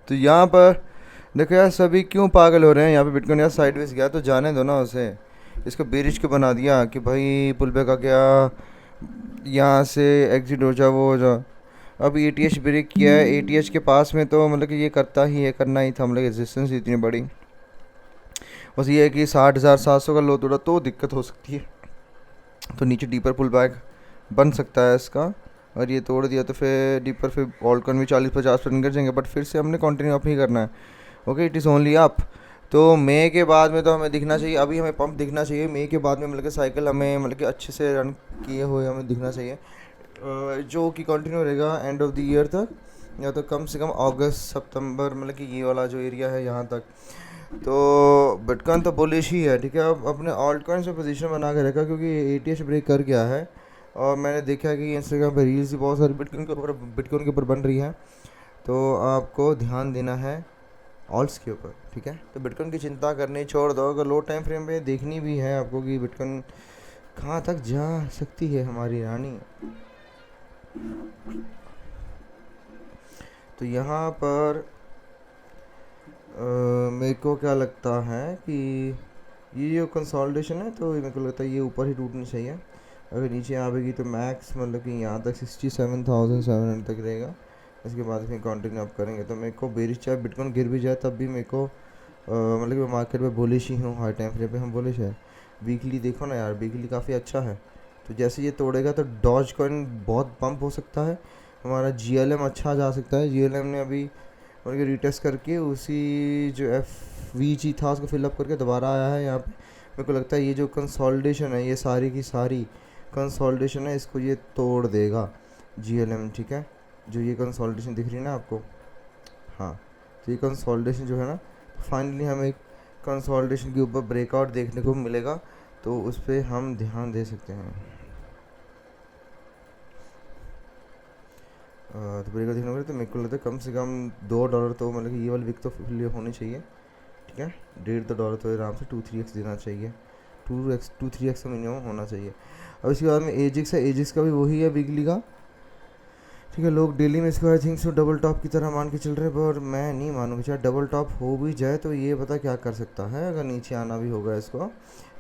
तो यहाँ पर देखो यार, सभी क्यों पागल हो रहे हैं यहाँ पे। बिटकॉइन यार साइडवेज गया तो जाने दो ना उसे। इसको बेरिश क्यों बना दिया कि भाई पुल बैक आ गया, यहाँ से एग्जिट हो जा, वो हो जा। अब एटीएच ब्रेक किया है, एटीएच के पास में तो मतलब कि ये करता ही है, करना ही था, मतलब रेजिस्टेंस इतनी बड़ी। बस ये है कि 60,700 का लो तोड़ा तो दिक्कत हो सकती है, तो नीचे डीपर पुल बैक बन सकता है इसका। और ये तोड़ दिया तो फिर डीपर, फिर ऑल्टकॉइन भी 40-50% गिर जाएंगे, बट फिर से हमने कंटिन्यू अप ही करना है। Okay, it is only up. तो मई के बाद में तो हमें दिखना चाहिए, अभी हमें पंप दिखना चाहिए। मई के बाद में मतलब कि साइकिल हमें मतलब कि अच्छे से रन किए हुए हमें दिखना चाहिए, जो कि कंटिन्यू रहेगा एंड ऑफ द ईयर तक, या तो कम से कम अगस्त सितंबर, मतलब कि ये वाला जो एरिया है यहाँ तक। तो बिटकॉइन तो बुलिश ही है, ठीक है। अब अपने ऑल्ट कॉइन से पोजीशन बना के रखा, क्योंकि एटीएच ब्रेक कर गया है। और मैंने देखा कि इंस्टाग्राम पे रील्स भी बहुत सारी बिटकॉइन के ऊपर बन रही हैं। तो आपको ध्यान देना है ऑल्ट्स के ऊपर, ठीक है। तो बिटकॉइन की चिंता करनी छोड़ दो। अगर लो टाइम फ्रेम पे देखनी भी है आपको कि बिटकॉइन कहाँ तक जा सकती है हमारी रानी, तो यहाँ पर मेरे को क्या लगता है कि ये जो कंसोलिडेशन है, तो मेरे को लगता है ये ऊपर ही टूटनी चाहिए। अगर नीचे आएगी तो मैक्स मतलब कि यहाँ तक 67,700 तक रहेगा। इसके बाद फिर कंटिन्यू अप करेंगे। तो मेरे को बेरिश, चाहे बिटकॉइन गिर भी जाए तब भी मेरे को मतलब कि मार्केट में बुलिश ही हूँ। हाई टाइम फ्रेम पे हम बुलिश है। वीकली देखो ना यार, वीकली काफ़ी अच्छा है। तो जैसे ये तोड़ेगा तो डॉज कॉइन बहुत पंप हो सकता है, हमारा जीएलएम अच्छा जा सकता है। जीएलएम ने अभी और ये रिटेस्ट करके उसी जो एफ वी जी था उसको फिलअप करके दोबारा आया है यहाँ पे। मेरे को लगता है ये जो कंसोलिडेशन है, ये सारी की सारी कंसोलिडेशन है, इसको ये तोड़ देगा जीएलएम, ठीक है। जो ये कंसोलिडेशन दिख रही है ना आपको, हाँ, तो ये कंसोलिडेशन जो है ना, फाइनली हमें कंसोलिडेशन के ऊपर ब्रेकआउट देखने को मिलेगा, तो उस पर हम ध्यान दे सकते हैं। तो ब्रेकआउट देखने को मिले तो मेरे को लगता है कम से कम $2 तो मतलब कि ये वाली विक तो फिर होनी चाहिए, ठीक है। $1.5 तो आराम से 2-3x देना चाहिए, 2-3x तो मिनिमम होना चाहिए। अब इसके बाद में एजिक्स है, एजिक्स का भी वही है वीकली का, ठीक है। लोग डेली में इसको I think so double top की तरह मान के चल रहे हैं, पर मैं नहीं मानूंगा। चाहे डबल टॉप हो भी जाए तो ये पता क्या कर सकता है, अगर नीचे आना भी होगा इसको,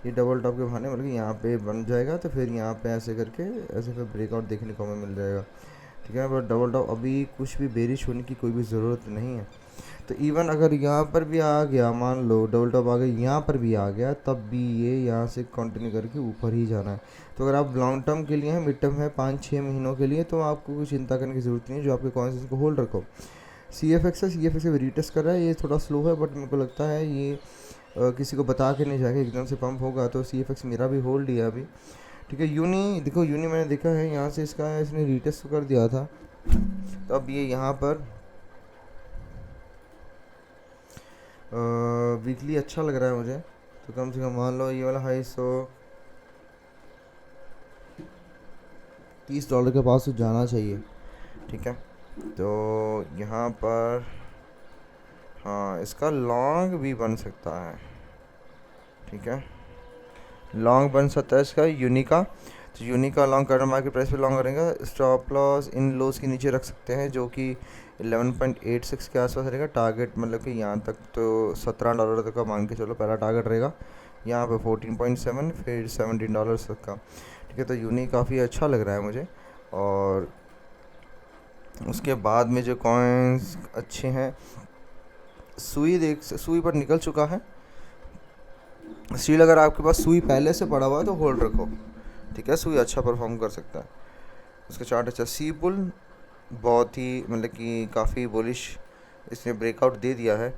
ये डबल टॉप के बहाने मतलब कि यहाँ पे बन जाएगा, तो फिर यहाँ पे ऐसे करके ऐसे फिर ब्रेकआउट देखने को हमें मिल जाएगा, ठीक है। बट डबल टॉप अभी कुछ भी बेरिश होने की कोई भी ज़रूरत नहीं है। तो इवन अगर यहाँ पर भी आ गया, मान लो डबल टॉप आ गया, यहाँ पर भी आ गया, तब भी ये यहाँ से कंटिन्यू करके ऊपर ही जाना है। तो अगर आप लॉन्ग टर्म के लिए हैं, मिड टर्म है 5-6 महीनों के लिए, तो आपको कोई चिंता करने की ज़रूरत नहीं है। जो आपके कॉइन्स को होल्ड रखो। सी एफ एक्स है, सी एफ एक्स भी रीटेस्ट कर रहा है, ये थोड़ा स्लो है, बट मेरे को लगता है ये किसी को बता के नहीं जाएगा, एकदम से पंप होगा। तो सी एफ एक्स मेरा भी होल्ड ही है अभी, ठीक है। यूनी देखो, यूनी मैंने देखा है यहाँ से इसका, इसने रीटेस्ट तो कर दिया था, तो अब ये यहाँ पर वीकली अच्छा लग रहा है मुझे। तो कम से कम मान लो ये वाला हाई $130 के पास तो जाना चाहिए, ठीक है। तो यहाँ पर हाँ, इसका लॉन्ग भी बन सकता है, ठीक है। लॉन्ग बन सकता है इसका यूनी का। तो यूनी का लॉन्ग करंट मार्केट प्राइस पे लॉन्ग करेंगे। स्टॉप लॉस इन लोस के नीचे रख सकते हैं, जो कि 11.86 के आसपास रहेगा। टारगेट मतलब कि यहाँ तक तो $17 तक का मान के चलो पहला टारगेट रहेगा। यहाँ पे 14.7, फिर $17 तक का, ठीक है। तो यूनी काफ़ी अच्छा लग रहा है मुझे। और उसके बाद में जो कॉइन्स अच्छे हैं, सुई देख, सुई पर निकल चुका है स्टील। अगर आपके पास सुई पहले से पड़ा हुआ है तो होल्ड रखो, ठीक है। सुई अच्छा परफॉर्म कर सकता है, उसका चार्ट अच्छा। सी पुल बहुत ही मतलब कि काफ़ी बुलिश, इसने ब्रेकआउट दे दिया है।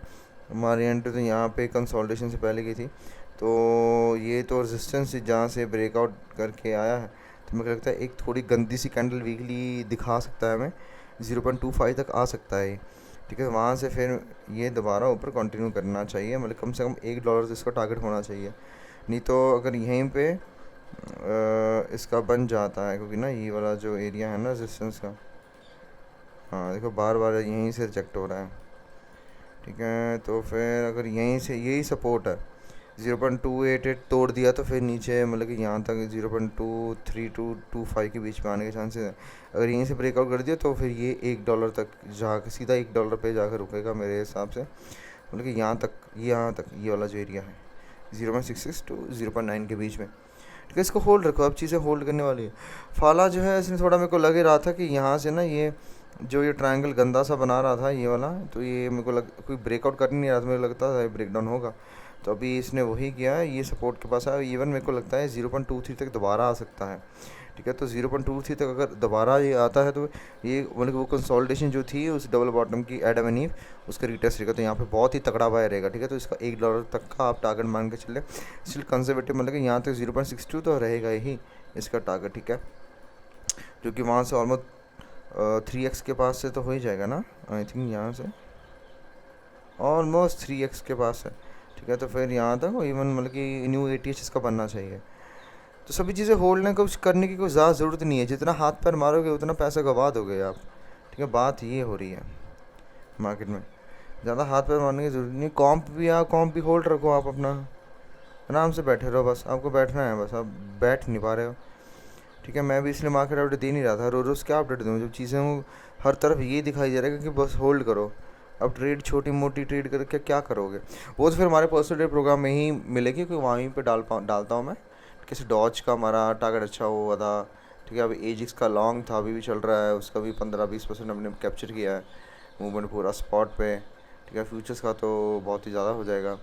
हमारी एंट्री तो यहाँ पे कंसोलिडेशन से पहले की थी, तो ये तो रेजिस्टेंस जहाँ से ब्रेकआउट करके आया है, तो मुझे लगता है एक थोड़ी गंदी सी कैंडल वीकली दिखा सकता है हमें। 0.25 तक आ सकता है, ठीक है। वहाँ से फिर ये दोबारा ऊपर कंटिन्यू करना चाहिए, मतलब कम से कम $1 इसका टारगेट होना चाहिए। नहीं तो अगर यहीं पे इसका बन जाता है, क्योंकि ना ये वाला जो एरिया है ना रेजिस्टेंस का, हाँ देखो बार बार यहीं से रिजेक्ट हो रहा है, ठीक है। तो फिर अगर यहीं से यही सपोर्ट है, 0.288 तोड़ दिया तो फिर नीचे मतलब कि यहाँ तक 0.2325 के बीच में आने के चांसेस हैं। अगर यहीं से ब्रेकआउट कर दिया तो फिर ये $1 तक जाकर सीधा $1 पे जाकर रुकेगा मेरे हिसाब से। मतलब कि यहाँ तक ये वाला जो एरिया है 0.66 टू 0.9 के बीच में, ठीक है। इसको होल्ड रखो, अब चीज़ें होल्ड करने वाली है। फाला जो है इसने थोड़ा मेरे को लग ही रहा था कि यहाँ से ना ये जो ये ट्रायंगल गंदा सा बना रहा था ये वाला, तो ये मेरे को कोई ब्रेकआउट कर नहीं रहा था, मेरे को लगता था ब्रेक डाउन होगा। तो अभी इसने वही किया है, ये सपोर्ट के पास आया। इवन मेरे को लगता है 0.23 तक दोबारा आ सकता है, ठीक है। तो 0.23 तक अगर दोबारा ये आता है तो ये मतलब वो कंसोलिडेशन जो थी उस डबल बॉटम की एडम एंड ईव उसका रिटेस्ट रहेगा। तो यहाँ पे बहुत ही तगड़ा बाय रहेगा, ठीक है। तो इसका $1 तक का आप टारगेट मान के चले, स्टिल कंजर्वेटिव मतलब कि यहाँ तक 0.62 तो रहेगा ही इसका टारगेट, ठीक है। जो कि वहाँ से ऑलमोस्ट 3x के पास से तो हो ही जाएगा ना, आई थिंक यहाँ से ऑलमोस्ट 3x के पास है, ठीक है। तो फिर यहाँ तक इवन मतलब कि न्यू ATH इसका बनना चाहिए। तो सभी चीज़ें होल्ड में कुछ करने की कोई ज़्यादा ज़रूरत नहीं है, जितना हाथ पैर मारोगे उतना पैसा गवा दोगे आप, ठीक है। बात ये हो रही है मार्केट में, ज़्यादा हाथ पैर मारने की ज़रूरत नहीं। कॉम्प भी होल्ड रखो, आप अपना आराम से बैठे रहो, बस आपको बैठना है, बस आप बैठ नहीं पा रहे हो, ठीक है। मैं भी इसलिए मार्केट अपडेट दे नहीं रहा था, रोज़ क्या अपडेट दूँ जब चीज़ें वो हर तरफ ये दिखाई दे रहा है कि बस होल्ड करो। अब ट्रेड छोटी मोटी ट्रेड करके क्या करोगे, वो तो फिर हमारे पर्सनल ट्रेड प्रोग्राम में ही मिलेगी, क्योंकि वहीं पे डालता हूँ मैं। कैसे डॉज का हमारा टारगेट अच्छा हुआ था, ठीक है। अभी एजिक्स का लॉन्ग था, अभी भी चल रहा है, उसका भी 15-20% हमने कैप्चर किया है, मूवमेंट पूरा स्पॉट पे, ठीक है। फ्यूचर्स का तो बहुत ही ज़्यादा हो जाएगा,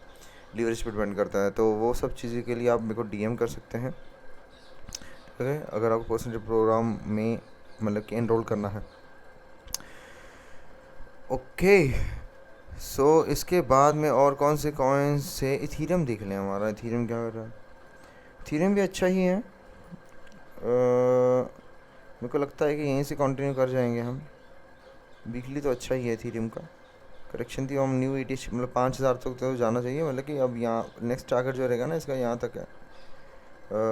लीवरेज पे डिपेंड करता है। तो वो सब चीज़ें के लिए आप मेरे को DM कर सकते हैं, ठीक है, अगर आपको पर्सनल प्रोग्राम में मतलब कि एनरोल करना है। ओके, सो इसके बाद में और कौन से कॉइन्स से, इथीरियम देख लें। हमारा इथीरियम क्या कर रहा है, इथीरियम भी अच्छा ही है। मेरे को लगता है कि यहीं से कंटिन्यू कर जाएंगे हम। वीकली तो अच्छा ही है इथीरियम का, करेक्शन थी, हम न्यू ATH मतलब 5000 तक तो जाना चाहिए। मतलब कि अब यहाँ नेक्स्ट टारगेट जो रहेगा ना इसका यहाँ तक है,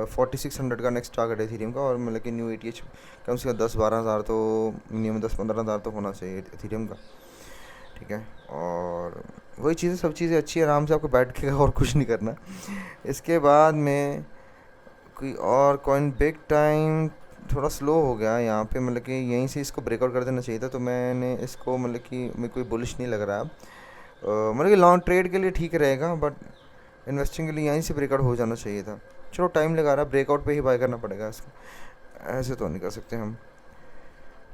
4600 का नेक्स्ट टारगेट है इथीरियम का। और मतलब कि न्यू ATH कम से कम 10-12 हज़ार तो मिनिमम 10-15 हज़ार तो होना चाहिए इथीरियम का, ठीक है। और वही चीज़ें, सब चीज़ें अच्छी है, आराम से आपको बैठ के और कुछ नहीं करना। इसके बाद में कोई और कॉइन बिग टाइम थोड़ा स्लो हो गया यहाँ पे, मतलब कि यहीं से इसको ब्रेकआउट कर देना चाहिए था। तो मैंने इसको मतलब कि मेरे कोई बुलिश नहीं लग रहा है अब। मतलब कि लॉन्ग ट्रेड के लिए ठीक रहेगा, बट इन्वेस्टिंग के लिए यहीं से ब्रेकआउट हो जाना चाहिए था। चलो टाइम लगा रहा है, ब्रेकआउट पे ही बाय करना पड़ेगा इसको, ऐसे तो नहीं कर सकते हम,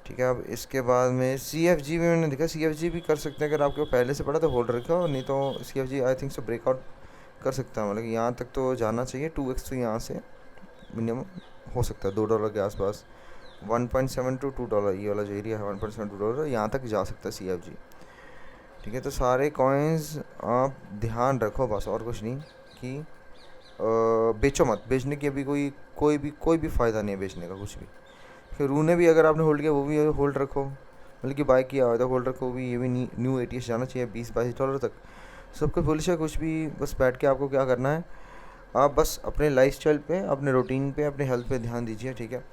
ठीक है। अब इसके बाद में CFG भी मैंने देखा, CFG भी कर सकते हैं, अगर आपके पहले से पड़ा तो होल्ड रखा, नहीं तो CFG I think so breakout कर सकता है। मतलब यहाँ तक तो जाना चाहिए, 2x तो यहाँ से मिनिमम हो सकता है, $2 के आसपास, 1.7 टू $2 ये वाला जो एरिया है, $1.7 यहाँ तक जा सकता है CFG, ठीक है। तो सारे कॉइन्स आप ध्यान रखो बस, और कुछ नहीं, कि बेचो मत, बेचने की अभी कोई भी फ़ायदा नहीं है बेचने का कुछ भी। फिर रूने भी अगर आपने होल्ड किया वो भी होल्ड रखो, मतलब कि बाय किया हुआ था होल्ड रखो, भी ये भी न्यू ATH जाना चाहिए $20-22 तक। सब कुछ पुलिस है, कुछ भी, बस बैठ के आपको क्या करना है, आप बस अपने लाइफस्टाइल पे, अपने रूटीन पे, अपने हेल्थ पे ध्यान दीजिए, ठीक है।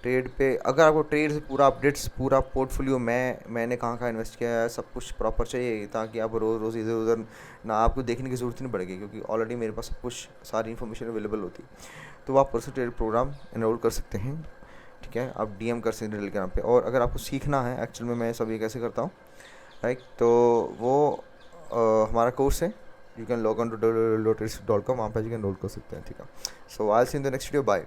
ट्रेड पे अगर आपको ट्रेड से पूरा अपडेट्स, पूरा पोर्टफोलियो मैंने कहाँ इन्वेस्ट किया है सब कुछ प्रॉपर चाहिए, ताकि आप रोज़ इधर उधर ना आपको देखने की ज़रूरत नहीं पड़ेगी, क्योंकि ऑलरेडी मेरे पास सब कुछ सारी इन्फॉर्मेशन अवेलेबल होती है। तो आप पर्सनल ट्रेड प्रोग्राम एनरोल कर सकते हैं, ठीक है। आप DM कर सकते हैं टेलीग्राम पे। और अगर आपको सीखना है एक्चुअल में मैं सब ये कैसे करता हूँ, राइट, तो वो हमारा कोर्स है, you can log on to .com, वहाँ पर यू कैन एनरोल कर सकते हैं, ठीक है। So I will see in the next video, bye.